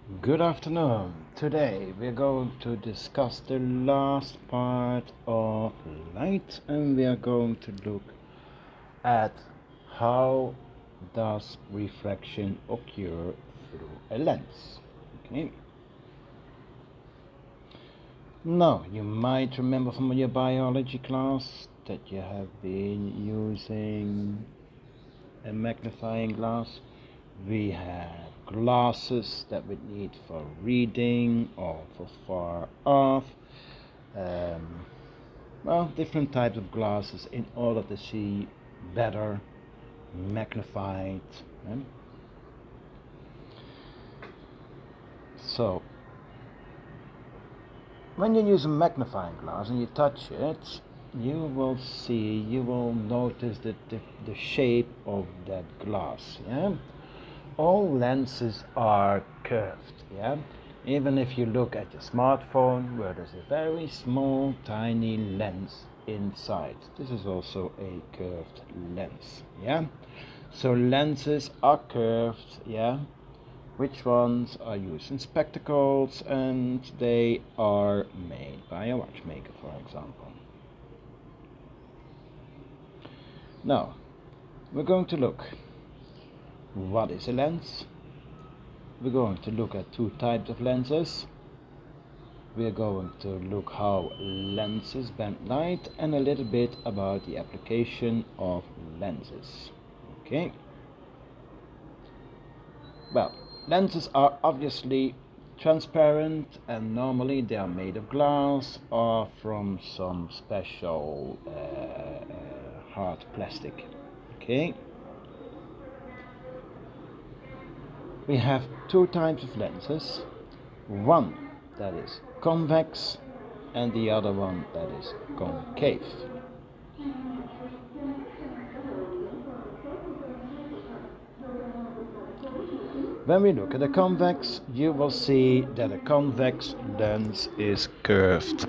Good afternoon. Today we're going to discuss the last part of light, and we are going to look at how does refraction occur through a lens. Okay. Now, you might remember from your biology class that you have been using a magnifying glass. We have glasses that we need for reading or for far off. Different types of glasses in order to see better, magnified. eh? So, when you use a magnifying glass and you touch it, you will notice the shape of that glass. Yeah. All lenses are curved, yeah? Even if you look at your smartphone where there's a very small tiny lens inside. This is also a curved lens, yeah? So lenses are curved, yeah? Which ones are used in spectacles, and they are made by a watchmaker, for example. Now, we're going to look. What is a lens? We're going to look at two types of lenses. We're going to look how lenses bend light and a little bit about the application of lenses. Okay. Well, lenses are obviously transparent and normally they are made of glass or from some special hard plastic. Okay. We have two types of lenses. One that is convex and the other one that is concave. When we look at a convex, you will see that a convex lens is curved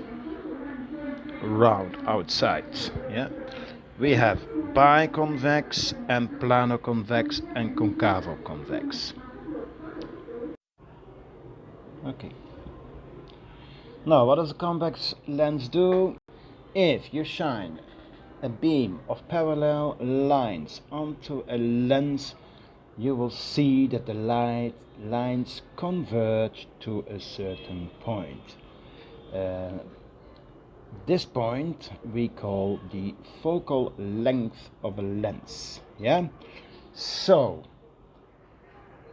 round outside. Yeah, we have biconvex and planoconvex and concavo-convex. Okay. Now, what does a convex lens do? If you shine a beam of parallel lines onto a lens, you will see that the light lines converge to a certain point. This point we call the focal length of a lens. Yeah? So,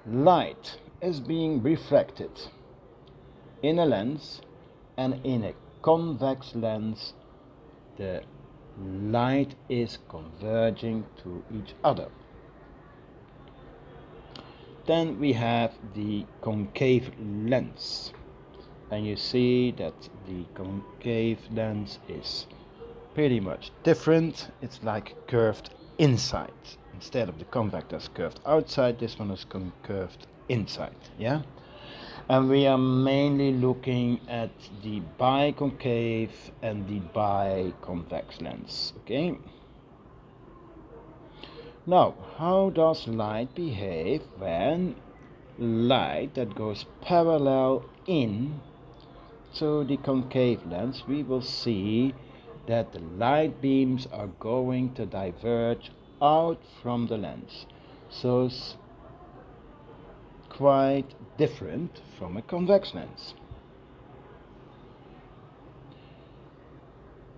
light is being refracted in a lens, and in a convex lens the light is converging to each other. Then we have the concave lens, and you see that the concave lens is pretty much different. It's like curved inside. Instead of the convex that's curved outside, this one is curved inside. Yeah. And we are mainly looking at the biconcave and the biconvex lens. Okay. Now, how does light behave when light that goes parallel in to the concave lens? We will see that the light beams are going to diverge out from the lens. So it's quite different from a convex lens.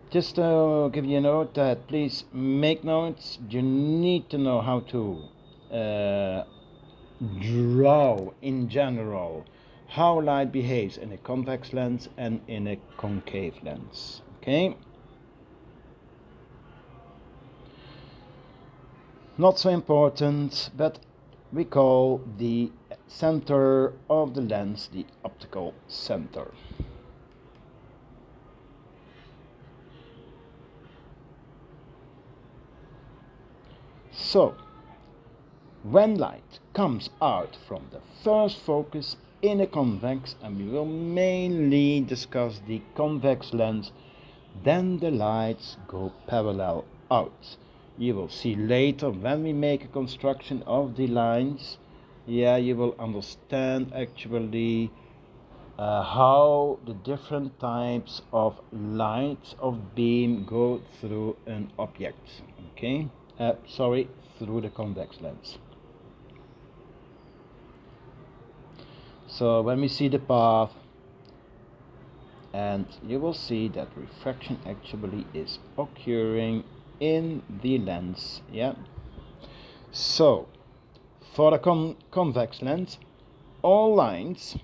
Just to give you a note that please make notes. You need to know how to draw in general how light behaves in a convex lens and in a concave lens. Okay? Not so important, but we call the center of the lens the optical center. So, when light comes out from the first focus in a convex, and we will mainly discuss the convex lens, then the lights go parallel out. You will see later when we make a construction of the lines, yeah, you will understand actually how the different types of light of beam go through an object. Okay, sorry, through the convex lens. So when we see the path, and you will see that refraction actually is occurring in the lens. Yeah, so for the convex lens, all lines,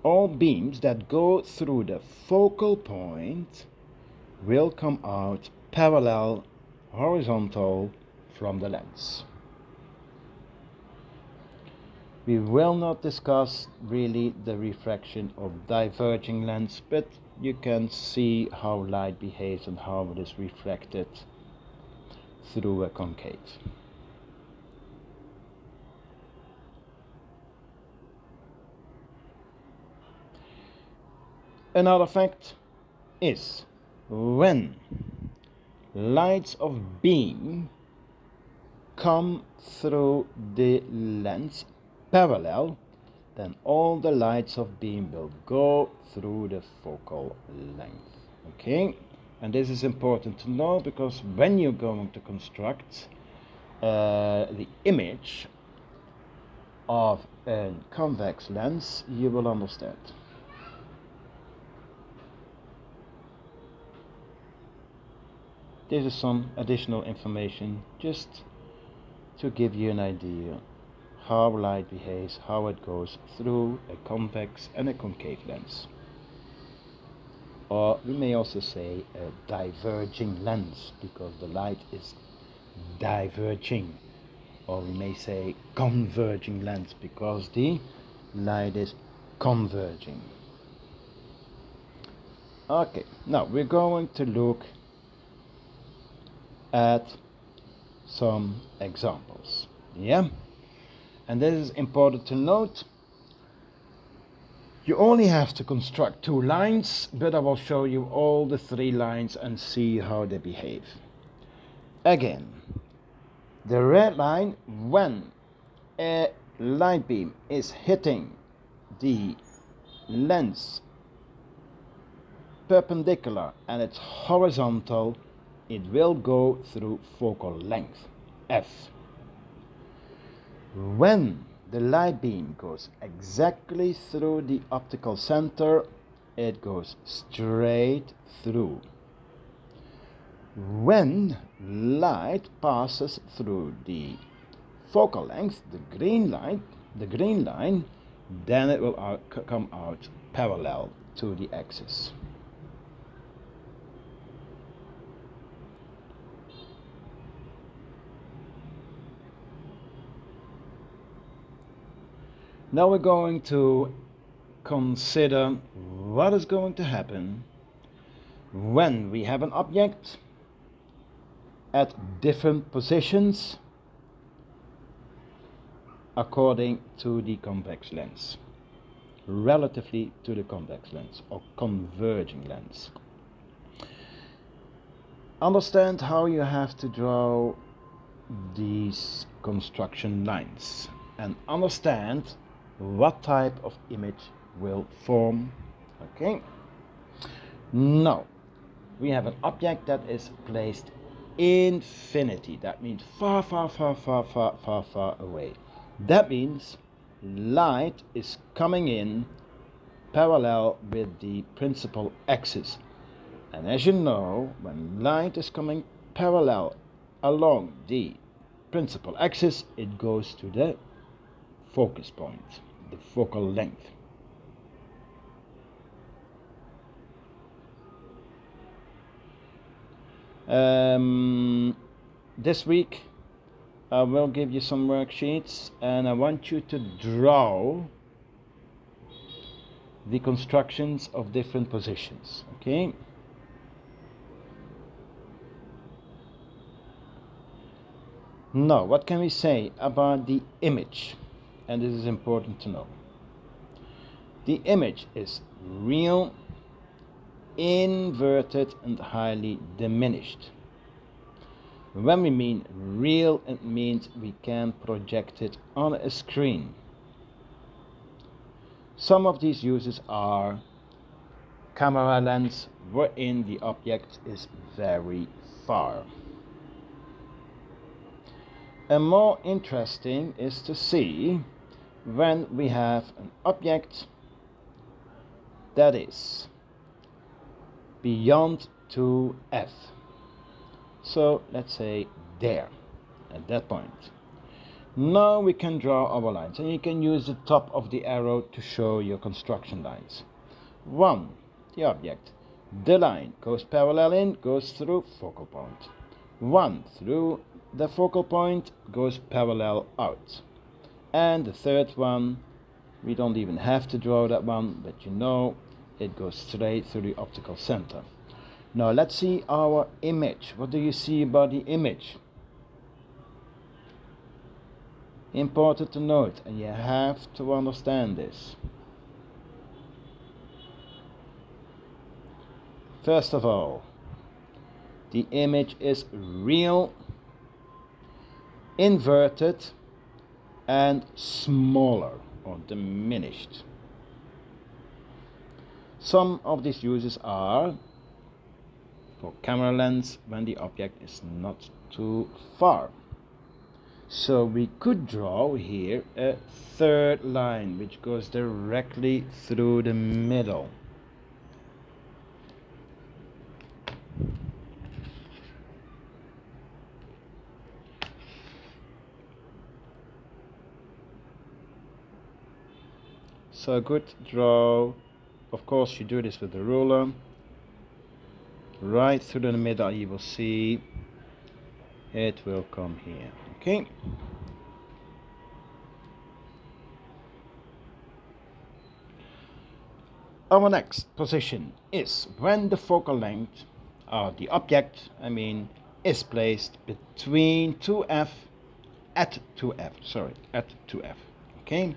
all beams that go through the focal point will come out parallel, horizontal from the lens. We will not discuss really the refraction of diverging lens, but you can see how light behaves and how it is refracted through a concave. Another fact is when lights of beam come through the lens parallel, then all the lights of beam will go through the focal length. Okay, and this is important to know because when you're going to construct the image of a convex lens, you will understand. This is some additional information just to give you an idea how light behaves, how it goes through a convex and a concave lens. Or we may also say a diverging lens because the light is diverging. Or we may say converging lens because the light is converging. Okay, now we're going to look at some examples. Yeah, and this is important to note. You only have to construct 2 lines, but I will show you all the 3 lines and see how they behave. Again, the red line, when a light beam is hitting the lens perpendicular and it's horizontal, it will go through focal length F. When the light beam goes exactly through the optical center, it goes straight through. When light passes through the focal length, the green line, then it will come out parallel to the axis. Now we're going to consider what is going to happen when we have an object at different positions according to the convex lens, relatively to the convex lens or converging lens. Understand how you have to draw these construction lines and understand what type of image will form. Okay, now we have an object that is placed infinity. That means far away. That means light is coming in parallel with the principal axis, and as you know, when light is coming parallel along the principal axis, it goes to the focus point, the focal length. This week I will give you some worksheets and I want you to draw the constructions of different positions. Okay, now what can we say about the image? And this is important to know. The image is real, inverted and highly diminished. When we mean real, it means we can project it on a screen. Some of these uses are camera lens wherein the object is very far. And more interesting is to see when we have an object that is beyond 2f. So let's say there, at that point. Now we can draw our lines, and you can use the top of the arrow to show your construction lines. 1. The object. The line goes parallel in, goes through focal point. 1 through the focal point, goes parallel out. And the third one, we don't even have to draw that one, but you know it goes straight through the optical center. Now let's see our image. What do you see about the image? Important to note, and you have to understand this. First of all, the image is real, inverted, and smaller or diminished. Some of these uses are for camera lens when the object is not too far. So we could draw here a third line which goes directly through the middle. So a good draw, of course you do this with the ruler, right through the middle. You will see it will come here. Okay. Our next position is when the focal length of the object, is placed between 2f at 2f. Okay.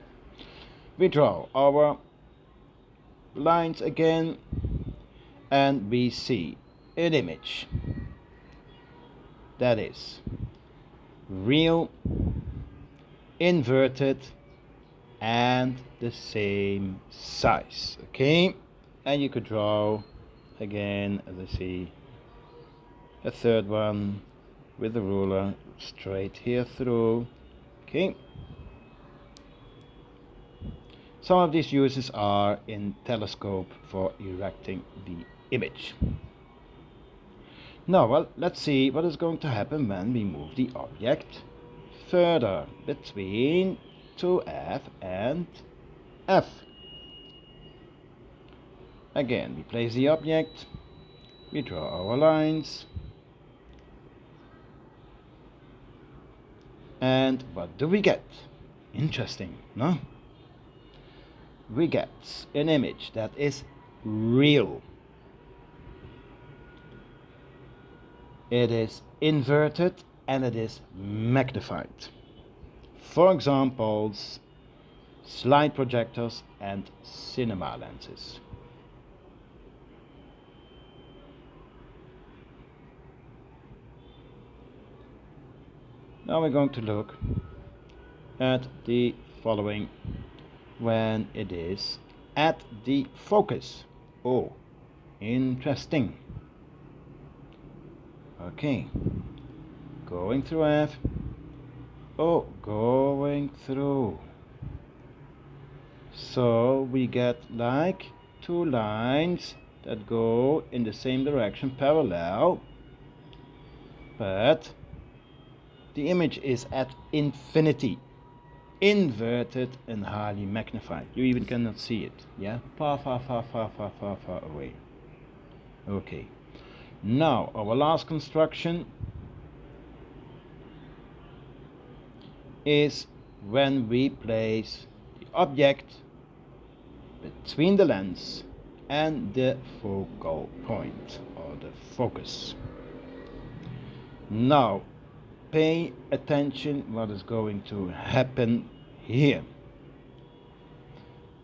We draw our lines again, and we see an image that is real, inverted, and the same size. Okay, and you could draw again, as I see, a third one with the ruler straight here through. Okay. Some of these uses are in telescope for erecting the image. Now, well, let's see what is going to happen when we move the object further between 2f and f. Again, we place the object, we draw our lines, and what do we get? Interesting, no? We get an image that is real. It is inverted and it is magnified. For examples, slide projectors and cinema lenses. Now we're going to look at the following when it is at the focus. Oh, interesting. Okay, going through F. Oh, going through. So we get like two lines that go in the same direction, parallel, but the image is at infinity, inverted and highly magnified. You even cannot see it. Yeah, far away. Okay. Now our last construction is when we place the object between the lens and the focal point or the focus. Now pay attention what is going to happen here,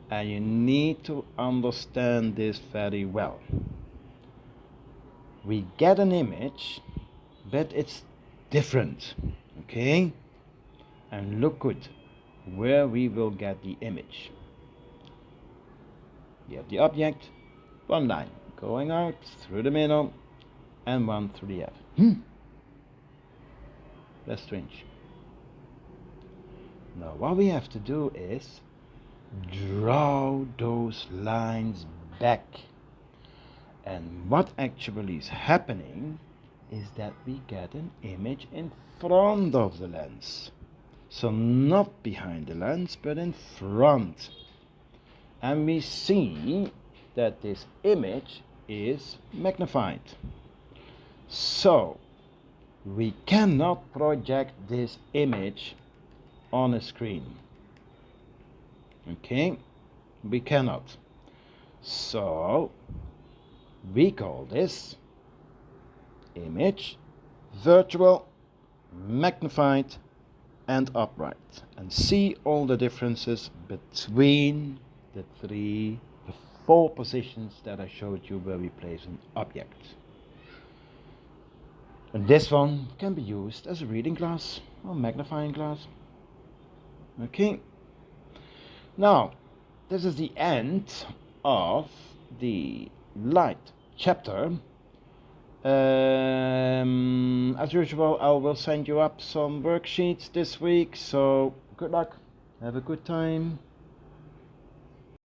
and you need to understand this very well. We get an image, but it's different. Okay? And look good where we will get the image. You have the object, one line going out through the middle, and one through the F. That's strange. Now what we have to do is draw those lines back. And what actually is happening is that we get an image in front of the lens. So not behind the lens, but in front. And we see that this image is magnified. So we cannot project this image on a screen. Okay? We cannot. So we call this image virtual, magnified, and upright, and see all the differences between the four positions that I showed you where we place an object. And this one can be used as a reading glass or magnifying glass. Okay. Now, this is the end of the light chapter. As usual, I will send you up some worksheets this week, so good luck, have a good time.